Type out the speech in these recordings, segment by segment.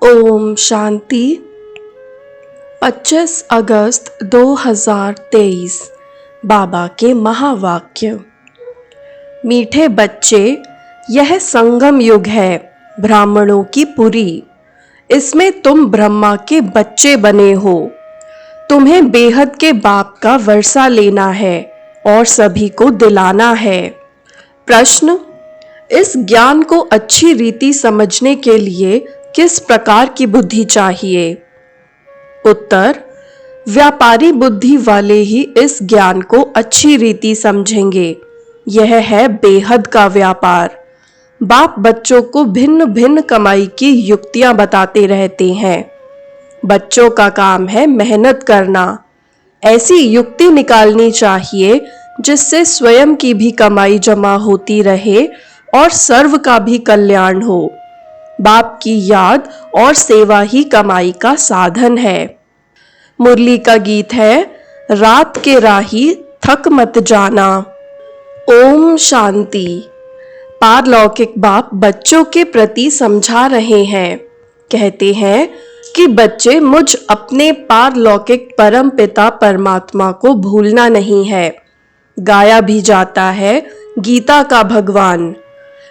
ओम शांति। 25 अगस्त 2023 बाबा के महावाक्य। मीठे बच्चे, यह संगम युग है ब्राह्मणों की पुरी। इसमें तुम ब्रह्मा के बच्चे बने हो। तुम्हें बेहद के बाप का वर्षा लेना है और सभी को दिलाना है। प्रश्न: इस ज्ञान को अच्छी रीति समझने के लिए किस प्रकार की बुद्धि चाहिए? उत्तर: व्यापारी बुद्धि वाले ही इस ज्ञान को अच्छी रीति समझेंगे। यह है बेहद का व्यापार। बाप बच्चों को भिन्न भिन्न कमाई की युक्तियां बताते रहते हैं। बच्चों का काम है मेहनत करना। ऐसी युक्ति निकालनी चाहिए जिससे स्वयं की भी कमाई जमा होती रहे और सर्व का भी कल्याण हो। बाप की याद और सेवा ही कमाई का साधन है। मुरली का गीत है, रात के राही थक मत जाना। ओम शांति। पारलौकिक बाप बच्चों के प्रति समझा रहे हैं। कहते हैं कि बच्चे, मुझ अपने पारलौकिक परम पिता परमात्मा को भूलना नहीं है। गाया भी जाता है, गीता का भगवान,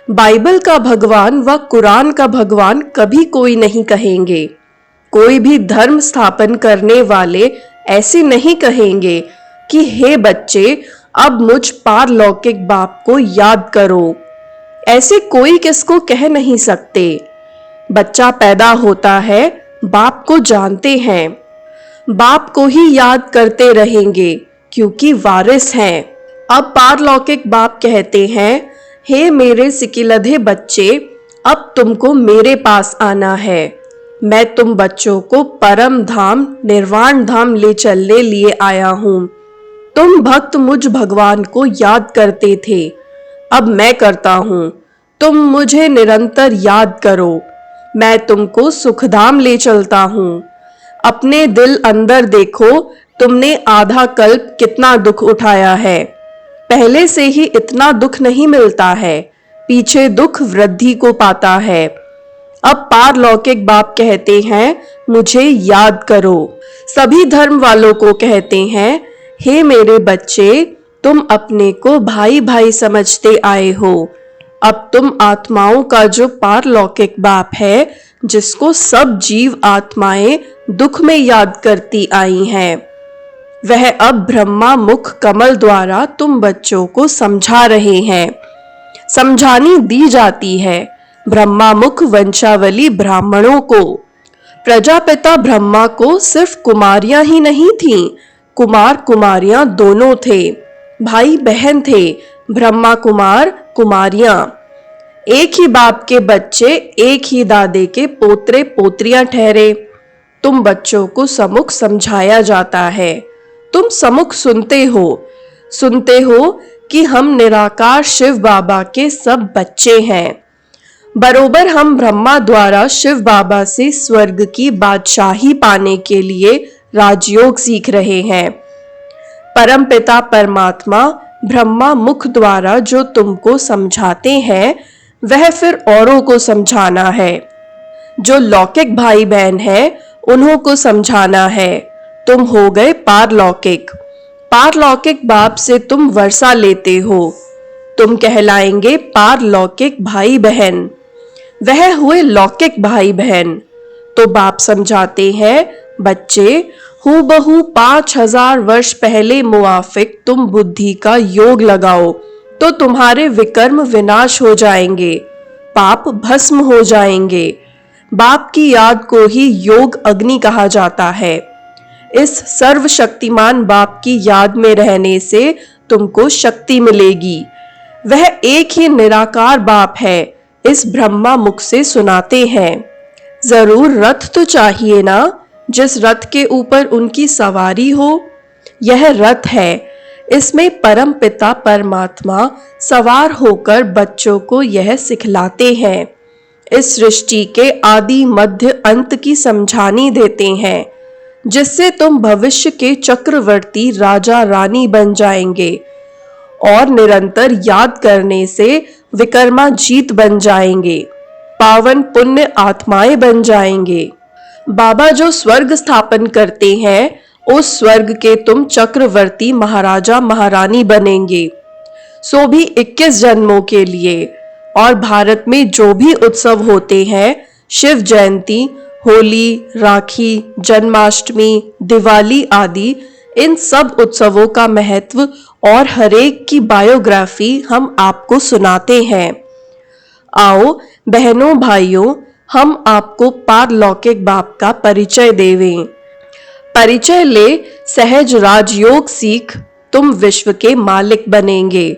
बाइबल का भगवान व कुरान का भगवान कभी कोई नहीं कहेंगे। कोई भी धर्म स्थापन करने वाले ऐसे नहीं कहेंगे कि हे बच्चे, अब मुझ पारलौकिक बाप को याद करो। ऐसे कोई किसको कह नहीं सकते। बच्चा पैदा होता है, बाप को जानते हैं, बाप को ही याद करते रहेंगे क्योंकि वारिस हैं। अब पारलौकिक बाप कहते हैं, हे मेरे सिकिलधे बच्चे, अब तुमको मेरे पास आना है। मैं तुम बच्चों को परम धाम निर्वाण धाम ले चलने लिए आया हूँ। तुम भक्त मुझ भगवान को याद करते थे, अब मैं करता हूँ। तुम मुझे निरंतर याद करो। मैं तुमको सुखधाम ले चलता हूँ। अपने दिल अंदर देखो, तुमने आधा कल्प कितना दुख उठाया है। पहले से ही इतना दुख नहीं मिलता है, पीछे दुख वृद्धि को पाता है। अब पारलौकिक बाप कहते हैं, मुझे याद करो। सभी धर्म वालों को कहते हैं, हे मेरे बच्चे, तुम अपने को भाई भाई समझते आए हो। अब तुम आत्माओं का जो पारलौकिक बाप है, जिसको सब जीव आत्माएं दुख में याद करती आई हैं, वह अब ब्रह्मा मुख कमल द्वारा तुम बच्चों को समझा रहे हैं। समझानी दी जाती है ब्रह्मा मुख वंशावली ब्राह्मणों को। प्रजापिता ब्रह्मा को सिर्फ कुमारियां ही नहीं थीं, कुमार कुमारियां दोनों थे, भाई बहन थे, ब्रह्मा कुमार कुमारियां। एक ही बाप के बच्चे एक ही दादे के पोत्रे पोत्रियां ठहरे। तुम बच्चों को समुख समझाया जाता है। तुम समुख सुनते हो कि हम निराकार शिव बाबा के सब बच्चे हैं। बरोबर हम ब्रह्मा द्वारा शिव बाबा से स्वर्ग की बादशाही पाने के लिए राजयोग सीख रहे हैं। परम पिता परमात्मा ब्रह्मा मुख द्वारा जो तुमको समझाते हैं, वह फिर औरों को समझाना है। जो लौकिक भाई बहन हैं, उन्हों को समझाना है। तुम हो गए पारलौकिक। पारलौकिक बाप से तुम वर्षा लेते हो। तुम कहलाएंगे पारलौकिक भाई बहन। वह हुए लौकिक भाई बहन। तो बाप समझाते हैं, बच्चे, हूबहू 5000 वर्ष पहले मुआफिक तुम बुद्धि का योग लगाओ तो तुम्हारे विकर्म विनाश हो जाएंगे, पाप भस्म हो जाएंगे। बाप की याद को ही योग अग्नि कहा जाता है। इस सर्वशक्तिमान बाप की याद में रहने से तुमको शक्ति मिलेगी। वह एक ही निराकार बाप है, इस ब्रह्मा मुख से सुनाते हैं। जरूर रथ तो चाहिए ना, जिस रथ के ऊपर उनकी सवारी हो। यह रथ है, इसमें परम पिता परमात्मा सवार होकर बच्चों को यह सिखलाते हैं। इस सृष्टि के आदि मध्य अंत की समझानी देते हैं, जिससे तुम भविष्य के चक्रवर्ती राजा रानी बन जाएंगे और निरंतर याद करने से विकर्मा जीत बन जाएंगे। पावन पुण्य आत्माएं बन जाएंगे। बाबा जो स्वर्ग स्थापन करते हैं, उस स्वर्ग के तुम चक्रवर्ती महाराजा महारानी बनेंगे, सो भी 21 जन्मों के लिए। और भारत में जो भी उत्सव होते हैं, शिव जयंती, होली, राखी, जन्माष्टमी, दिवाली आदि, इन सब उत्सवों का महत्व और हरेक की बायोग्राफी हम आपको सुनाते हैं। आओ बहनों भाइयों, हम आपको पारलौकिक बाप का परिचय देवें। परिचय ले सहज राजयोग सीख, तुम विश्व के मालिक बनेंगे।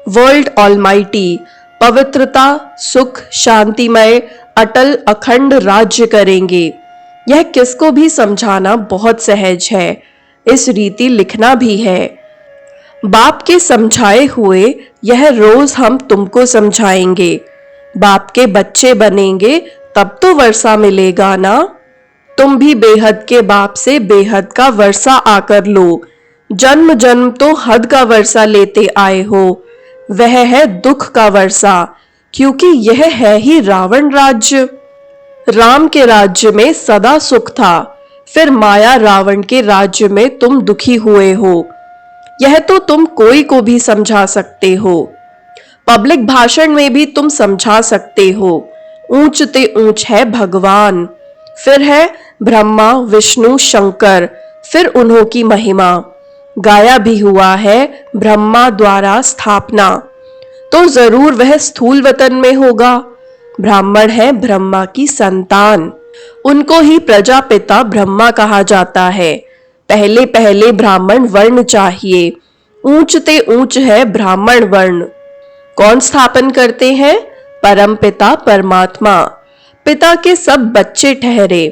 वर्ल्ड ऑलमाइटी पवित्रता, सुख, शांतिमय, अटल अखंड राज्य करेंगे। यह किसको भी समझाना बहुत सहज है, इस रीति लिखना भी है। बाप के समझाए हुए यह रोज हम तुमको समझाएंगे। बाप के बच्चे बनेंगे तब तो वर्षा मिलेगा ना। तुम भी बेहद के बाप से बेहद का वर्षा आकर लो। जन्म जन्म तो हद का वर्षा लेते आए हो, वह है दुख का वर्षा, क्योंकि यह है ही रावण राज्य। राम के राज्य में सदा सुख था, फिर माया रावण के राज्य में तुम दुखी हुए हो। यह तो तुम कोई को भी समझा सकते हो, पब्लिक भाषण में भी तुम समझा सकते हो। ऊंच ते ऊंच है भगवान, फिर है ब्रह्मा विष्णु शंकर, फिर उन्हों की महिमा। गाया भी हुआ है ब्रह्मा द्वारा स्थापना, तो जरूर वह स्थूल वतन में होगा। ब्राह्मण है ब्रह्मा की संतान, उनको ही प्रजापिता ब्रह्मा कहा जाता है। पहले पहले ब्राह्मण वर्ण चाहिए, ऊंच ते ऊंच है ब्राह्मण वर्ण। कौन स्थापन करते हैं? परम पिता परमात्मा, पिता के सब बच्चे ठहरे।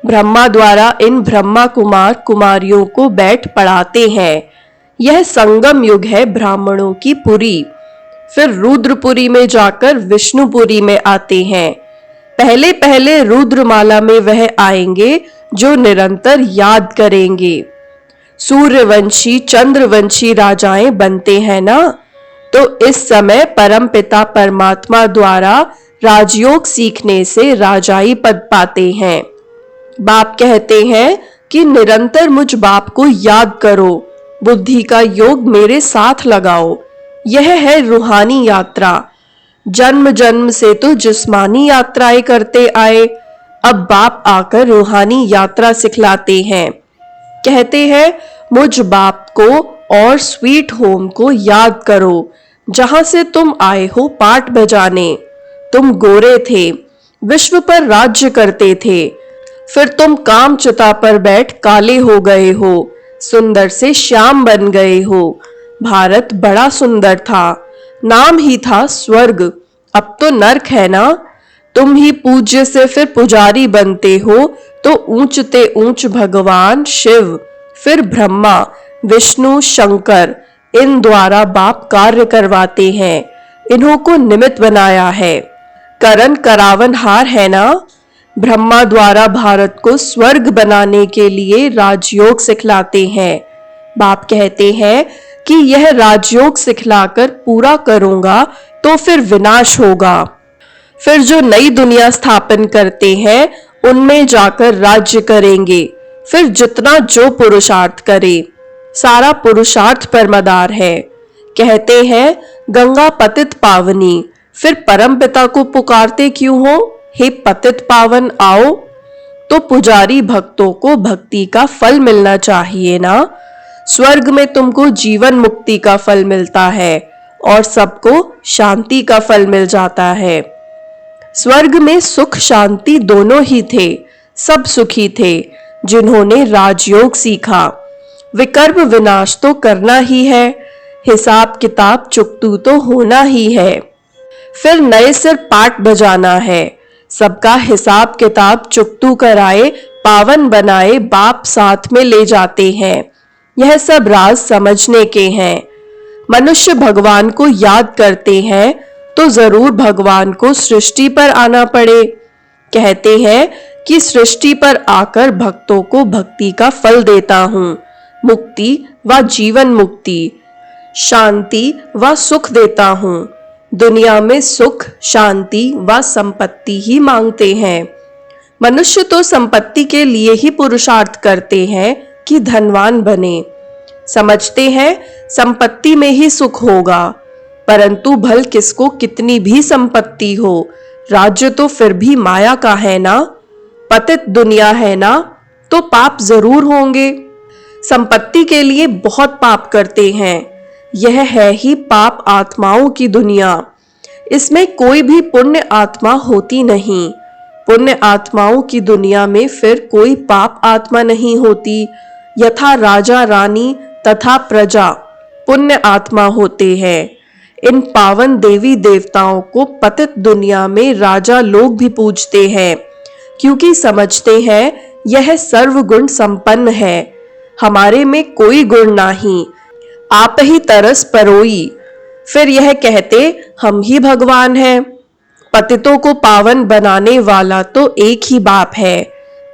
ब्रह्मा द्वारा इन ब्रह्मा कुमार कुमारियों को बैठ पढ़ाते हैं। यह संगम युग है ब्राह्मणों की पुरी, फिर रुद्रपुरी में जाकर विष्णुपुरी में आते हैं। पहले पहले रुद्रमाला में वह आएंगे जो निरंतर याद करेंगे। सूर्यवंशी चंद्रवंशी राजाएं बनते हैं ना, तो इस समय परम पिता परमात्मा द्वारा राजयोग सीखने से राजाई पद पाते हैं। बाप कहते हैं कि निरंतर मुझ बाप को याद करो, बुद्धि का योग मेरे साथ लगाओ। यह है रूहानी यात्रा। जन्म जन्म से तो जिस्मानी यात्राएं करते आए, अब बाप आकर रूहानी यात्रा सिखलाते हैं। कहते हैं मुझ बाप को और स्वीट होम को याद करो, जहां से तुम आए हो पाठ बजाने। तुम गोरे थे, विश्व पर राज्य करते थे, फिर तुम काम चिता पर बैठ काले हो गए हो, सुंदर से श्याम बन गए हो। भारत बड़ा सुंदर था, नाम ही था स्वर्ग, अब तो नरक है ना। तुम ही पूज्य से फिर पुजारी बनते हो, तो ऊंच ते ऊंच भगवान शिव, फिर ब्रह्मा विष्णु शंकर, इन द्वारा बाप कार्य करवाते हैं। इन्हों को निमित्त बनाया है। करण करावन हार है ना। ब्रह्मा द्वारा भारत को स्वर्ग बनाने के लिए राजयोग सिखलाते हैं। बाप कहते हैं कि यह राजयोग सिखलाकर पूरा करूंगा तो फिर विनाश होगा। फिर जो नई दुनिया स्थापन करते हैं, उनमें जाकर राज्य करेंगे। फिर जितना जो पुरुषार्थ करे, सारा पुरुषार्थ पर मदार है। कहते हैं गंगा पतित पावनी, फिर परम पिता को पुकारते क्यों हो? हे पतित पावन आओ। तो पुजारी भक्तों को भक्ति का फल मिलना चाहिए ना। स्वर्ग में तुमको जीवन मुक्ति का फल मिलता है और सबको शांति का फल मिल जाता है। स्वर्ग में सुख शांति दोनों ही थे, सब सुखी थे जिन्होंने राजयोग सीखा। विकर्म विनाश तो करना ही है, हिसाब किताब चुकतू तो होना ही है। फिर नए सिर पाठ बजाना है, सबका हिसाब किताब चुकतू कराए, पावन बनाए बाप साथ में ले जाते हैं। यह सब राज समझने के हैं। मनुष्य भगवान को याद करते हैं तो जरूर भगवान को सृष्टि पर आना पड़े। कहते हैं कि सृष्टि पर आकर भक्तों को भक्ति का फल देता हूँ, मुक्ति व जीवन मुक्ति, शांति व सुख देता हूँ। दुनिया में सुख, शांति व संपत्ति ही मांगते हैं। मनुष्य तो संपत्ति के लिए ही पुरुषार्थ करते हैं कि धनवान बने। समझते हैं संपत्ति में ही सुख होगा, परंतु भल किसको कितनी भी संपत्ति हो, राज्य तो फिर भी माया का है ना। पतित दुनिया है ना, तो पाप जरूर होंगे। संपत्ति के लिए बहुत पाप करते हैं। यह है ही पाप आत्माओं की दुनिया। इसमें कोई भी पुण्य आत्मा होती नहीं। पुण्य आत्माओं की दुनिया में फिर कोई पाप आत्मा नहीं होती। यथा राजा रानी तथा प्रजा पुण्य आत्मा होते हैं। इन पावन देवी देवताओं को पतित दुनिया में राजा लोग भी पूजते हैं, क्योंकि समझते हैं यह सर्वगुण संपन्न है, हमारे में कोई गुण नहीं, आप ही तरस परोई। फिर यह कहते हम ही भगवान हैं। पतितों को पावन बनाने वाला तो एक ही बाप है।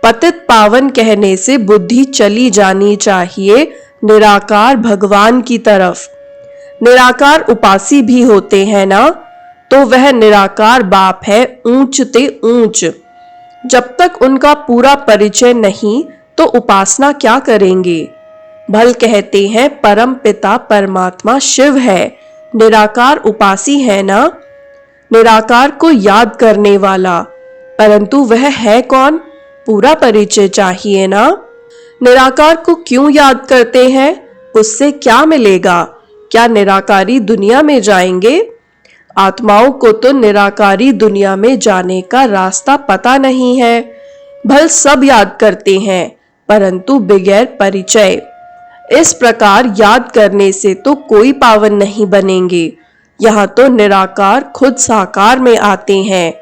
पतित पावन कहने से बुद्धि चली जानी चाहिए निराकार भगवान की तरफ। निराकार उपासी भी होते हैं ना, तो वह निराकार बाप है ऊंच ते ऊंच। जब तक उनका पूरा परिचय नहीं तो उपासना क्या करेंगे। भल कहते हैं परम पिता परमात्मा शिव है, निराकार उपासी है ना, निराकार को याद करने वाला। परंतु वह है कौन, पूरा परिचय चाहिए ना। निराकार को क्यों याद करते हैं, उससे क्या मिलेगा। क्या निराकारी दुनिया में जाएंगे। आत्माओं को तो निराकारी दुनिया में जाने का रास्ता पता नहीं है। भल सब याद करते हैं, परंतु बगैर परिचय। इस प्रकार याद करने से तो कोई पावन नहीं बनेंगे। यहाँ तो निराकार खुद साकार में आते हैं।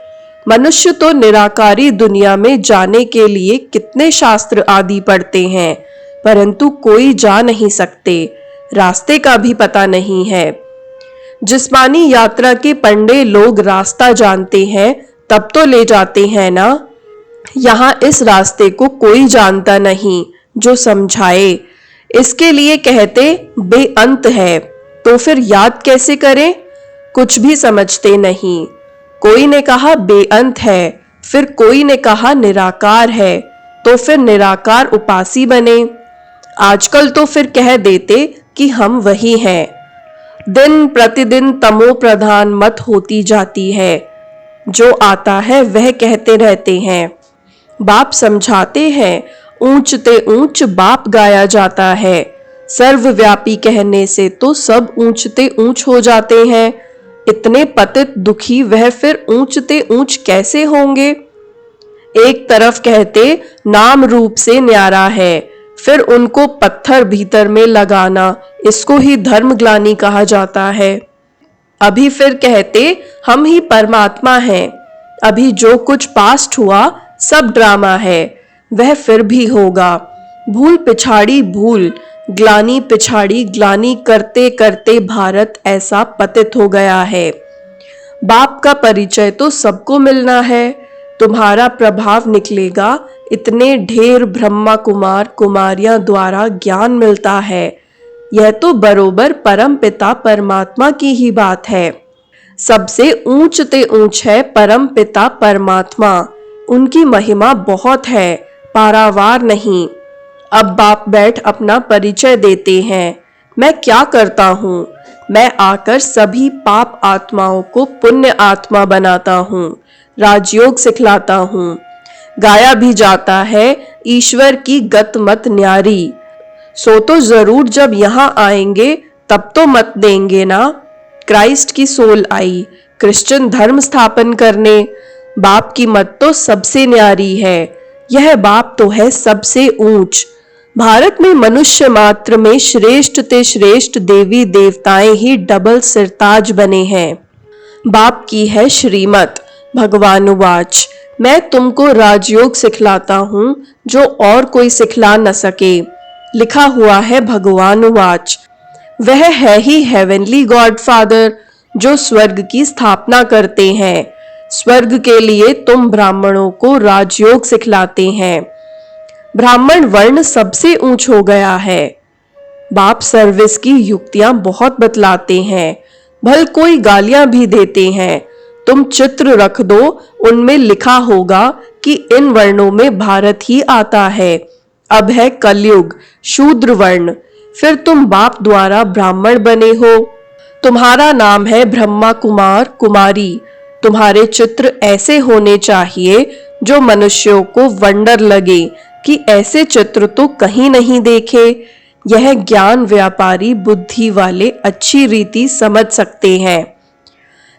मनुष्य तो निराकारी दुनिया में जाने के लिए कितने शास्त्र आदि पढ़ते हैं, परंतु कोई जा नहीं सकते, रास्ते का भी पता नहीं है। जिस्मानी यात्रा के पंडे लोग रास्ता जानते हैं तब तो ले जाते हैं ना। यहाँ इस रास्ते को कोई जानता नहीं जो समझाए। इसके लिए कहते बेअंत है, तो फिर याद कैसे करें, कुछ भी समझते नहीं। कोई ने कहा बेअंत है, फिर कोई ने कहा निराकार है, तो फिर निराकार उपासी बने। आजकल तो फिर कह देते कि हम वही हैं। दिन प्रतिदिन तमो प्रधान मत होती जाती है। जो आता है वह कहते रहते हैं। बाप समझाते हैं ऊंच ते ऊंच बाप गाया जाता है। सर्वव्यापी कहने से तो सब ऊंच ते ऊंच हो जाते हैं। इतने पतित दुखी वह फिर ऊंच ते ऊंच कैसे होंगे। एक तरफ कहते नाम रूप से न्यारा है, फिर उनको पत्थर भीतर में लगाना, इसको ही धर्मग्लानि कहा जाता है। अभी फिर कहते हम ही परमात्मा हैं। अभी जो कुछ पास्ट हुआ सब ड्रामा है, वह फिर भी होगा। भूल पिछाड़ी भूल, ग्लानि पिछाड़ी ग्लानि करते करते भारत ऐसा पतित हो गया है। बाप का परिचय तो सबको मिलना है। तुम्हारा प्रभाव निकलेगा, इतने ढेर ब्रह्मा कुमार कुमारियां द्वारा ज्ञान मिलता है। यह तो बरोबर परम पिता परमात्मा की ही बात है। सबसे ऊंच ते ऊंच है परम पिता परमात्मा। उनकी महिमा बहुत है, पारावार नहीं। अब बाप बैठ अपना परिचय देते हैं। मैं क्या करता हूँ, मैं आकर सभी पाप आत्माओं को पुण्य आत्मा बनाता हूँ, राजयोग सिखलाता हूँ। गाया भी जाता है ईश्वर की गत मत न्यारी। सो तो जरूर जब यहाँ आएंगे तब तो मत देंगे ना। क्राइस्ट की सोल आई क्रिश्चियन धर्म स्थापन करने। बाप की मत तो सबसे न्यारी है। यह बाप तो है सबसे ऊंच। भारत में मनुष्य मात्र में श्रेष्ठ ते श्रेष्ठ देवी देवताएं ही डबल सिरताज बने हैं। बाप की है श्रीमत। भगवानुवाच मैं तुमको राजयोग सिखलाता हूँ जो और कोई सिखला न सके। लिखा हुआ है भगवानुवाच। वह है ही हेवनली गॉड फादर जो स्वर्ग की स्थापना करते हैं। स्वर्ग के लिए तुम ब्राह्मणों को राजयोग सिखलाते हैं। ब्राह्मण वर्ण सबसे ऊंच हो गया है। बाप सर्विस की युक्तियां बहुत बतलाते हैं। भल कोई गालियां भी देते हैं, तुम चित्र रख दो, उनमें लिखा होगा कि इन वर्णों में भारत ही आता है। अब है कलयुग, शूद्र वर्ण, फिर तुम बाप द्वारा ब्राह्मण बने हो। तुम्हारा नाम है ब्रह्मा कुमार कुमारी। तुम्हारे चित्र ऐसे होने चाहिए जो मनुष्यों को वंडर लगे कि ऐसे चित्र तो कहीं नहीं देखे। यह ज्ञान व्यापारी बुद्धि वाले अच्छी रीति समझ सकते हैं।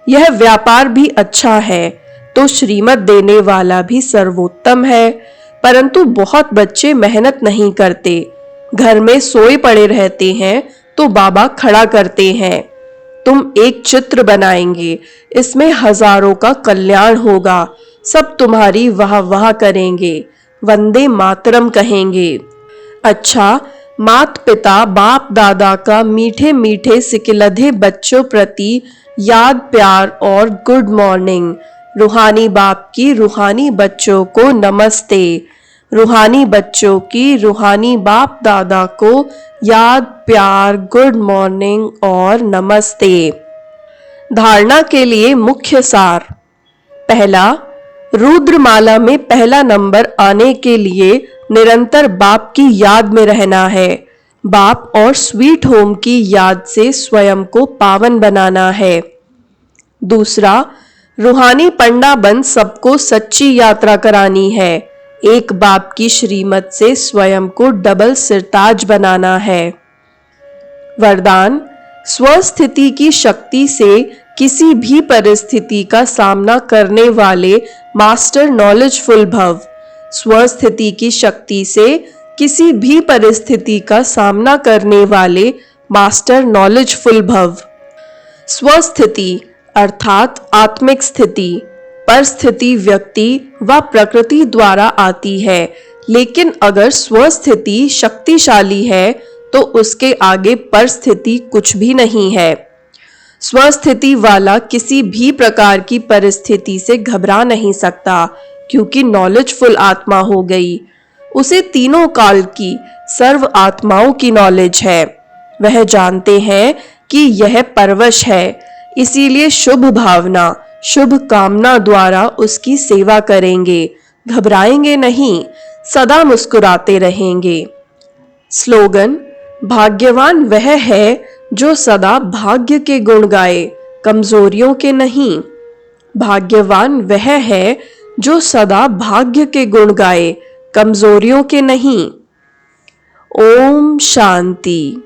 यह व्यापार भी अच्छा है तो श्रीमत देने वाला भी सर्वोत्तम है, परंतु बहुत बच्चे मेहनत नहीं करते, घर में सोए पड़े रहते हैं तो बाबा खड़ा करते हैं। तुम एक चित्र बनाएंगे, इसमें हजारों का कल्याण होगा, सब तुम्हारी वाह वाह करेंगे, वंदे मातरम कहेंगे। अच्छा, मात पिता बाप दादा का मीठे मीठे सिकिलधे बच्चों प्रति याद प्यार और गुड मॉर्निंग। रूहानी बाप की रूहानी बच्चों को नमस्ते। रूहानी बच्चों की रूहानी बाप दादा को याद प्यार गुड मॉर्निंग और नमस्ते। धारणा के लिए मुख्य सार। पहला, रुद्रमाला में पहला नंबर आने के लिए निरंतर बाप की याद में रहना है। बाप और स्वीट होम की याद से स्वयं को पावन बनाना है। दूसरा, रूहानी पंडा बन सबको सच्ची यात्रा करानी है। एक बाप की श्रीमत से स्वयं को डबल सिरताज बनाना है। वरदान, स्वस्थिति की शक्ति से किसी भी परिस्थिति का सामना करने वाले मास्टर नॉलेजफुल भव। स्वस्थिति की शक्ति से किसी भी परिस्थिति का सामना करने वाले मास्टर नॉलेजफुल भव। स्वस्थिति अर्थात आत्मिक स्थिति, परिस्थिति व्यक्ति व प्रकृति द्वारा आती है, लेकिन अगर स्वस्थिति शक्तिशाली है तो उसके आगे परिस्थिति कुछ भी नहीं है। स्वस्थिति वाला किसी भी प्रकार की परिस्थिति से घबरा नहीं सकता, क्योंकि नॉलेजफुल आत्मा हो गई। उसे तीनों काल की सर्व आत्माओं की नॉलेज है। वह जानते हैं कि यह परवश है, इसीलिए शुभ भावना शुभ कामना द्वारा उसकी सेवा करेंगे, घबराएंगे नहीं, सदा मुस्कुराते रहेंगे। स्लोगन, भाग्यवान वह है जो सदा भाग्य के गुण गाए, कमजोरियों के नहीं। भाग्यवान वह है जो सदा भाग्य के गुण गाए, कमजोरियों के नहीं। ओम शांति।